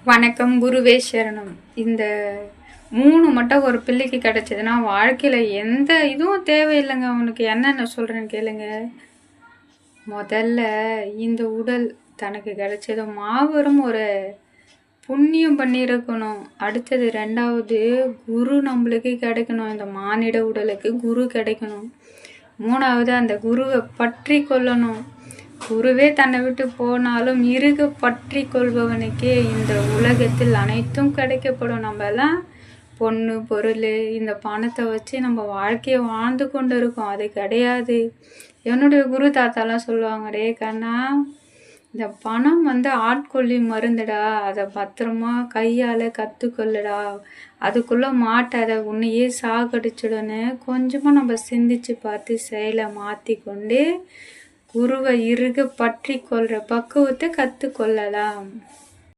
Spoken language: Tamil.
வணக்கம். குருவே சரணம். இந்த 3 மட்டும் ஒரு பிள்ளைக்கு கிடைச்சதுன்னா வாழ்க்கையில் எந்த இதுவும் தேவையில்லைங்க. அவனுக்கு என்னென்ன சொல்கிறேன்னு கேளுங்க. முதல்ல இந்த உடல் தனக்கு கிடைச்சது மாபெரும் ஒரு புண்ணியம் பண்ணியிருக்கணும். அடுத்தது 2வது குரு நம்மளுக்கு கிடைக்கணும். இந்த மானிட உடலுக்கு குரு கிடைக்கணும். 3வது அந்த குருவை பற்றி கொள்ளணும். குருவே தன்னை விட்டு போனாலும் இருக பற்றி கொள்பவனுக்கே இந்த உலகத்தில் அனைத்தும் கிடைக்கப்படும். நம்ம எல்லாம் பொண்ணு பொருள் இந்த பணத்தை வச்சு நம்ம வாழ்க்கையை வாழ்ந்து கொண்டு இருக்கோம். அது கிடையாது. என்னுடைய குரு தாத்தாலாம் சொல்லுவாங்க, டே கண்ணா, இந்த பணம் ஆட்கொள்ளி மருந்துடா, அதை பத்திரமா கையால் கற்றுக்கொள்ளுடா, அதுக்குள்ளே மாட்டாத, உன்னையே சாகடிச்சிடுன்னு கொஞ்சமாக நம்ம சிந்திச்சு பார்த்து செயலை மாற்றி கொண்டு குருவை இருக பற்றி கொள்கிற பக்குவத்தை கற்றுக்கொள்ளலாம்.